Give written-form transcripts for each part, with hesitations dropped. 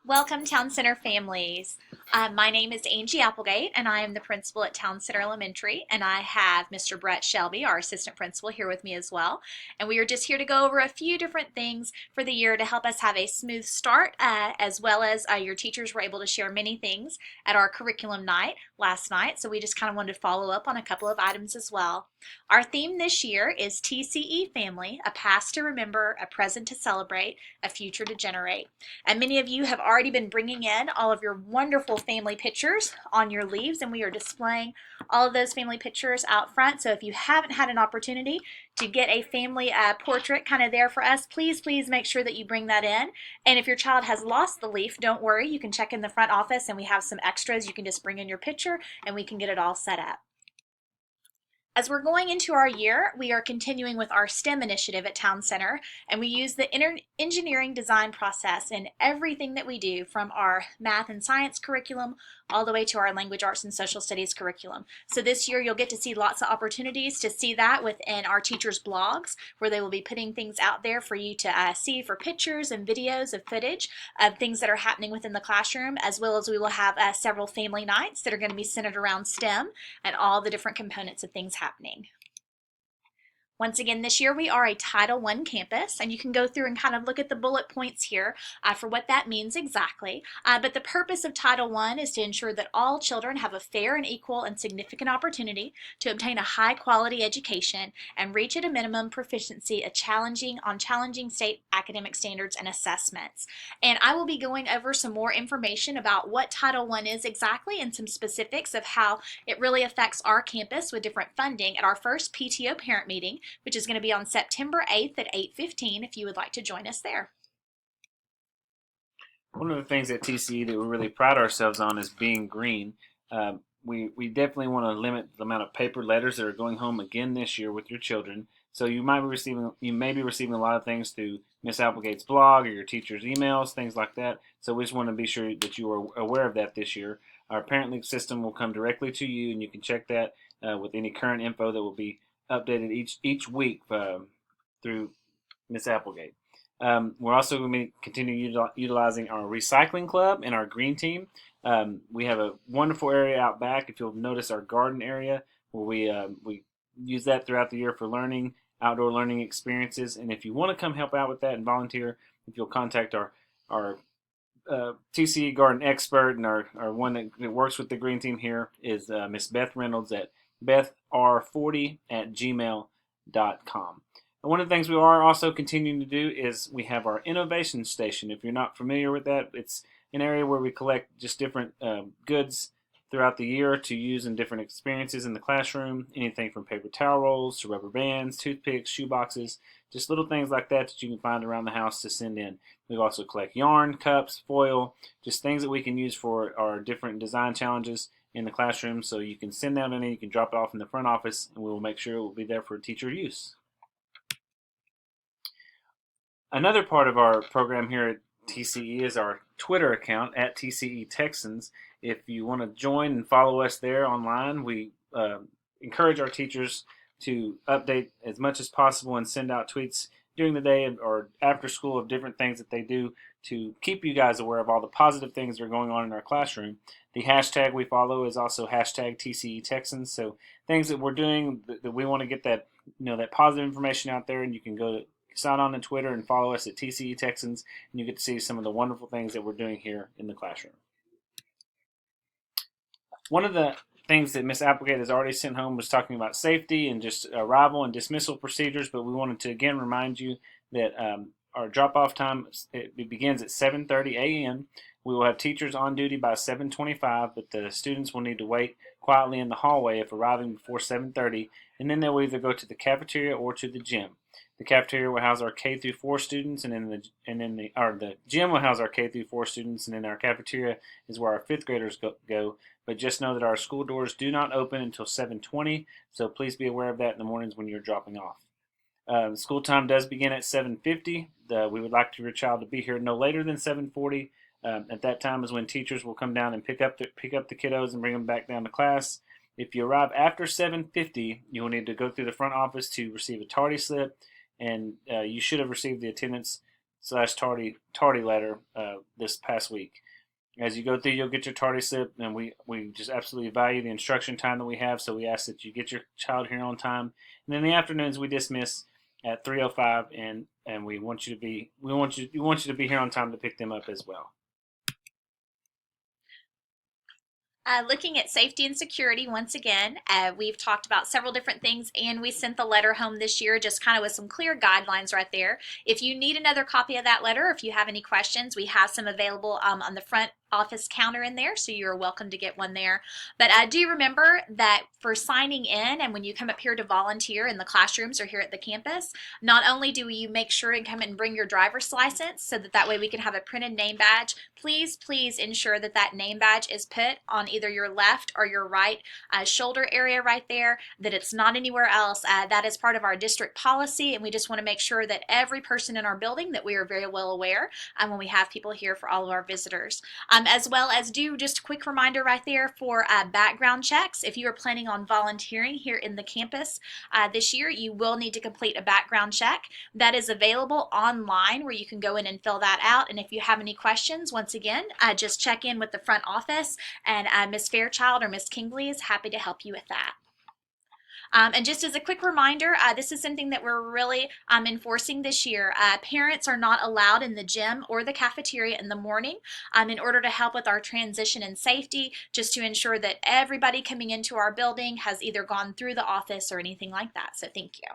Welcome, Town Center families. My name is Angie Applegate, and I am the principal at Town Center Elementary. And I have Mr. Brett Shelby, our assistant principal, here with me as well. And we are just here to go over a few different things for the year to help us have a smooth start, as well as your teachers were able to share many things at our curriculum night last night. So we just kind of wanted to follow up on a couple of items as well. Our theme this year is TCE Family, a past to remember, a present to celebrate, a future to generate. And many of you have already been bringing in all of your wonderful family pictures on your leaves, and we are displaying all of those family pictures out front. So if you haven't had an opportunity to get a family portrait kind of there for us, please make sure that you bring that in. And if your child has lost the leaf, don't worry, you can check in the front office and we have some extras. You can just bring in your picture and we can get it all set up. As we're going into our year, we are continuing with our STEM initiative at Town Center, and we use the engineering design process in everything that we do, from our math and science curriculum all the way to our language arts and social studies curriculum. So this year you'll get to see lots of opportunities to see that within our teachers' blogs, where they will be putting things out there for you to see for pictures and videos of footage of things that are happening within the classroom, as well as we will have several family nights that are going to be centered around STEM and all the different components of things happening. Once again, this year we are a Title I campus, and you can go through and kind of look at the bullet points here for what that means exactly. But the purpose of Title I is to ensure that all children have a fair and equal and significant opportunity to obtain a high quality education and reach at a minimum proficiency on challenging state academic standards and assessments. And I will be going over some more information about what Title I is exactly and some specifics of how it really affects our campus with different funding at our first PTO parent meeting, which is going to be on September 8th at 8:15 if you would like to join us there. One of the things at TCE that we really pride ourselves on is being green. We definitely want to limit the amount of paper letters that are going home again this year with your children. So you may be receiving a lot of things through Miss Applegate's blog or your teacher's emails, things like that. So we just want to be sure that you are aware of that this year. Our parent link system will come directly to you, and you can check that with any current info that will be updated each week through Miss Applegate. We're also going to continue utilizing our recycling club and our green team. We have a wonderful area out back. If you'll notice our garden area, where we use that throughout the year for learning, outdoor learning experiences. And if you want to come help out with that and volunteer, if you'll contact our TCE garden expert and our one that works with the green team here is Miss Beth Reynolds at bethr40@gmail.com. And one of the things we are also continuing to do is we have our innovation station. If you're not familiar with that, it's an area where we collect just different goods throughout the year to use in different experiences in the classroom. Anything from paper towel rolls to rubber bands, toothpicks, shoe boxes, just little things like that that you can find around the house to send in. We also collect yarn, cups, foil, just things that we can use for our different design challenges in the classroom. So you can send that in, you can drop it off in the front office, and we will make sure it will be there for teacher use. Another part of our program here at TCE is our Twitter account at TCE Texans. If you want to join and follow us there online, we encourage our teachers to update as much as possible and send out tweets during the day or after school of different things that they do to keep you guys aware of all the positive things that are going on in our classroom. The hashtag we follow is also hashtag TCE Texans. So things that we're doing that we want to get that that positive information out there, and you can go to sign on to Twitter and follow us at TCE Texans, and you get to see some of the wonderful things that we're doing here in the classroom. One of the things that Miss Applegate has already sent home was talking about safety and just arrival and dismissal procedures, but we wanted to again remind you that our drop-off time it begins at 7:30 a.m. We will have teachers on duty by 7:25, but the students will need to wait quietly in the hallway if arriving before 7:30, and then they'll either go to the cafeteria or to the gym. The cafeteria will house our K through 4 students, and the gym will house our K through 4 students, and then our cafeteria is where our 5th graders go. But just know that our school doors do not open until 7:20, so please be aware of that in the mornings when you're dropping off. School time does begin at 7:50. We would like your child to be here no later than 7:40. At that time is when teachers will come down and pick up the kiddos and bring them back down to class. If you arrive after 7:50, you will need to go through the front office to receive a tardy slip, and you should have received the attendance slash tardy letter this past week. As you go through, you'll get your tardy slip, and we just absolutely value the instruction time that we have. So we ask that you get your child here on time. And in the afternoons, we dismiss at 3:05, and we want you to be we want you to be here on time to pick them up as well. Looking at safety and security, once again, we've talked about several different things, and we sent the letter home this year just kind of with some clear guidelines right there. If you need another copy of that letter, if you have any questions, we have some available on the front office counter in there, so you're welcome to get one there. But do remember that for signing in and when you come up here to volunteer in the classrooms or here at the campus, not only do you make sure and come and bring your driver's license so that way we can have a printed name badge, please ensure that that name badge is put on either your left or your right shoulder area right there, that it's not anywhere else. That is part of our district policy, and we just want to make sure that every person in our building, that we are very well aware when we have people here for all of our visitors. As well as do just a quick reminder right there for background checks. If you are planning on volunteering here in the campus this year, you will need to complete a background check. That is available online where you can go in and fill that out. And if you have any questions, once again, just check in with the front office, and Miss Fairchild or Miss Kingley is happy to help you with that. And just as a quick reminder, this is something that we're really enforcing this year. Parents are not allowed in the gym or the cafeteria in the morning in order to help with our transition and safety, just to ensure that everybody coming into our building has either gone through the office or anything like that. So thank you.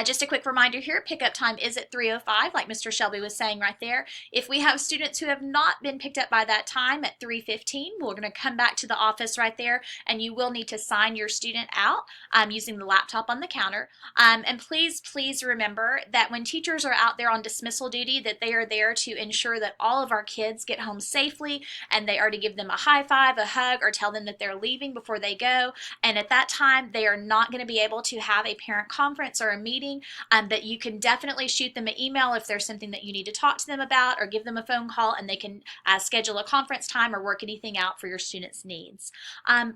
Just a quick reminder here, pickup time is at 3:05, like Mr. Shelby was saying right there. If we have students who have not been picked up by that time at 3:15, we're going to come back to the office right there, and you will need to sign your student out using the laptop on the counter. And please remember that when teachers are out there on dismissal duty, that they are there to ensure that all of our kids get home safely, and they are to give them a high five, a hug, or tell them that they're leaving before they go. And at that time, they are not going to be able to have a parent conference or a meeting, but you can definitely shoot them an email if there's something that you need to talk to them about, or give them a phone call, and they can schedule a conference time or work anything out for your students' needs.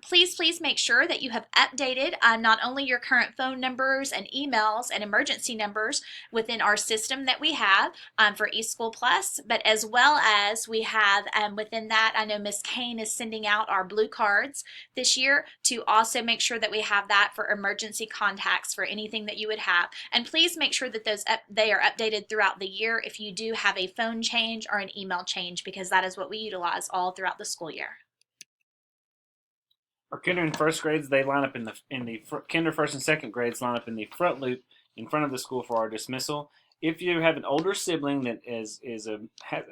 Please make sure that you have updated not only your current phone numbers and emails and emergency numbers within our system that we have for eSchool Plus, but as well as we have within that, I know Miss Kane is sending out our blue cards this year to also make sure that we have that for emergency contacts for anything that you would have. And please make sure that they are updated throughout the year if you do have a phone change or an email change, because that is what we utilize all throughout the school year. Our kinder and first grades, they line up kinder, first, and second grades line up in the front loop in front of the school for our dismissal. If you have an older sibling that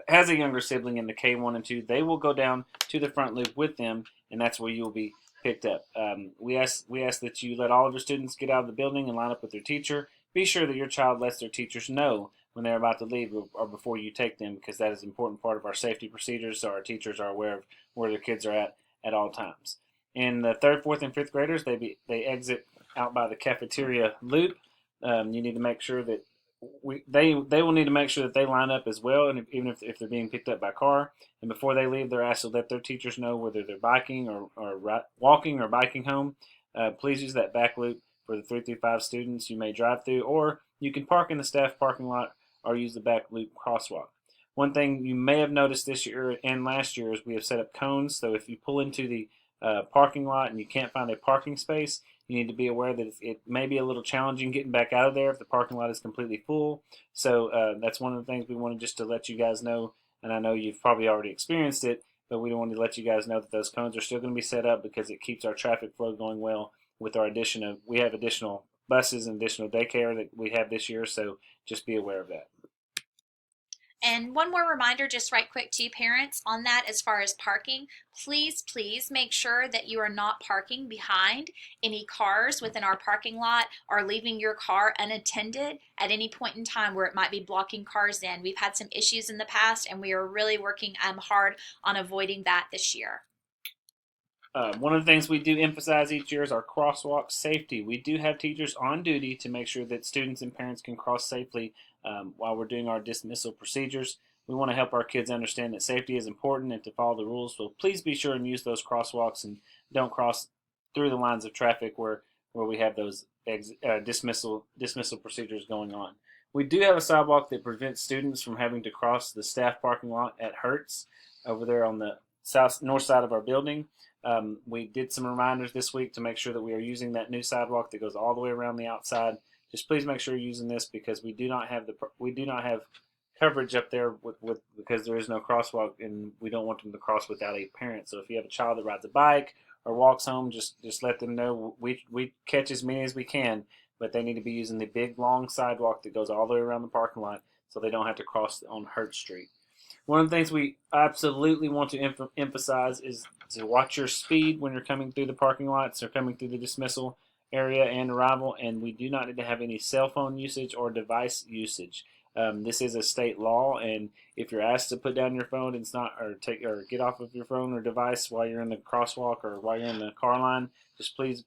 has a younger sibling in the K1 and 2, they will go down to the front loop with them, and that's where you'll be picked up. We ask that you let all of your students get out of the building and line up with their teacher. Be sure that your child lets their teachers know when they're about to leave or before you take them, because that is an important part of our safety procedures, so our teachers are aware of where their kids are at all times. In the third, fourth, and fifth graders, they exit out by the cafeteria loop. You need to make sure that they will need to make sure that they line up as well, and even if they're being picked up by car. And before they leave, they're asked to let their teachers know whether they're biking or walking or biking home. Please use that back loop for the 3 through 5 students. You may drive through, or you can park in the staff parking lot or use the back loop crosswalk. One thing you may have noticed this year and last year is we have set up cones. So if you pull into the parking lot and you can't find a parking space, you need to be aware that it may be a little challenging getting back out of there if the parking lot is completely full. So that's one of the things we wanted just to let you guys know. And I know you've probably already experienced it, but we wanted to let you guys know that those cones are still going to be set up because it keeps our traffic flow going well. With our we have additional buses and additional daycare that we have this year, so just be aware of that. And one more reminder, just right quick to you parents on that, as far as parking, please make sure that you are not parking behind any cars within our parking lot or leaving your car unattended at any point in time where it might be blocking cars in. We've had some issues in the past, and we are really working hard on avoiding that this year. One of the things we do emphasize each year is our crosswalk safety. We do have teachers on duty to make sure that students and parents can cross safely while we're doing our dismissal procedures. We want to help our kids understand that safety is important and to follow the rules. So please be sure and use those crosswalks and don't cross through the lines of traffic where we have those dismissal procedures going on. We do have a sidewalk that prevents students from having to cross the staff parking lot at Hertz over there on the north side of our building. We did some reminders this week to make sure that we are using that new sidewalk that goes all the way around the outside. Just please make sure you're using this because we do not have coverage up there because there is no crosswalk and we don't want them to cross without a parent. So if you have a child that rides a bike or walks home, just let them know we catch as many as we can, but they need to be using the big long sidewalk that goes all the way around the parking lot so they don't have to cross on Hurt Street. One of the things we absolutely want to emphasize is to watch your speed when you're coming through the parking lots or coming through the dismissal area and arrival, and we do not need to have any cell phone usage or device usage. This is a state law, and if you're asked to put down your phone, it's not or get off of your phone or device while you're in the crosswalk or while you're in the car line. Just please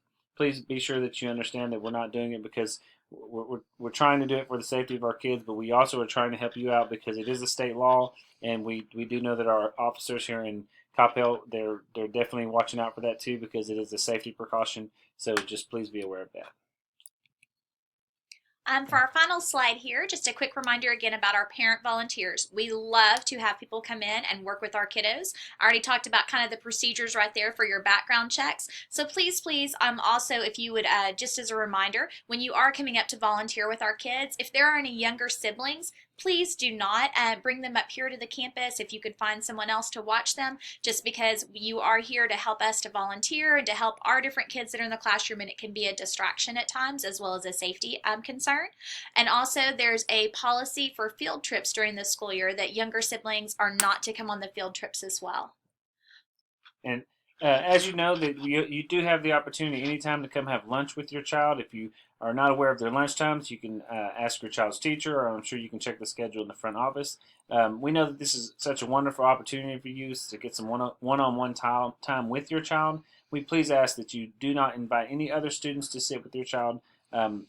be sure that you understand that we're not doing it because we're trying to do it for the safety of our kids, but we also are trying to help you out because it is a state law, and we do know that our officers here in Coppell they're definitely watching out for that too because it is a safety precaution. So just please be aware of that. For our final slide here, just a quick reminder again about our parent volunteers. We love to have people come in and work with our kiddos. I already talked about kind of the procedures right there for your background checks. So please, also, if you would, just as a reminder, when you are coming up to volunteer with our kids, if there are any younger siblings, please do not bring them up here to the campus if you could find someone else to watch them, just because you are here to help us to volunteer and to help our different kids that are in the classroom, and it can be a distraction at times as well as a safety concern. And also there's a policy for field trips during the school year that younger siblings are not to come on the field trips as well. And as you know, that you do have the opportunity anytime to come have lunch with your child. If you are not aware of their lunch times, you can ask your child's teacher, or I'm sure you can check the schedule in the front office. We know that this is such a wonderful opportunity for you to get some one-on-one time with your child. We please ask that you do not invite any other students to sit with your child.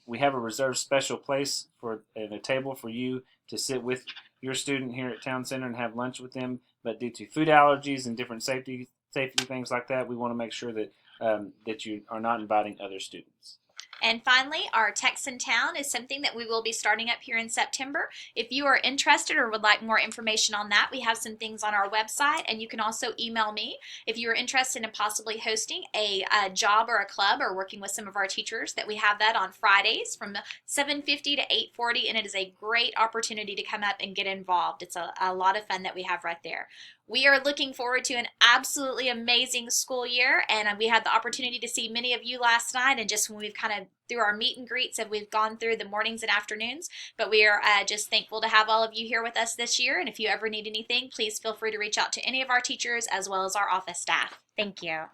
We have a reserved special place and a table for you to sit with your student here at Town Center and have lunch with them. But due to food allergies and different safety things like that, we want to make sure that you are not inviting other students. And finally, our Text in Town is something that we will be starting up here in September. If you are interested or would like more information on that, we have some things on our website, and you can also email me if you are interested in possibly hosting a job or a club or working with some of our teachers. That we have that on Fridays from 7:50 to 8:40, and it is a great opportunity to come up and get involved. It's a lot of fun that we have right there. We are looking forward to an absolutely amazing school year, and we had the opportunity to see many of you last night, and just when we've kind of through our meet and greets and we've gone through the mornings and afternoons, but we are just thankful to have all of you here with us this year. And if you ever need anything, please feel free to reach out to any of our teachers as well as our office staff. Thank you.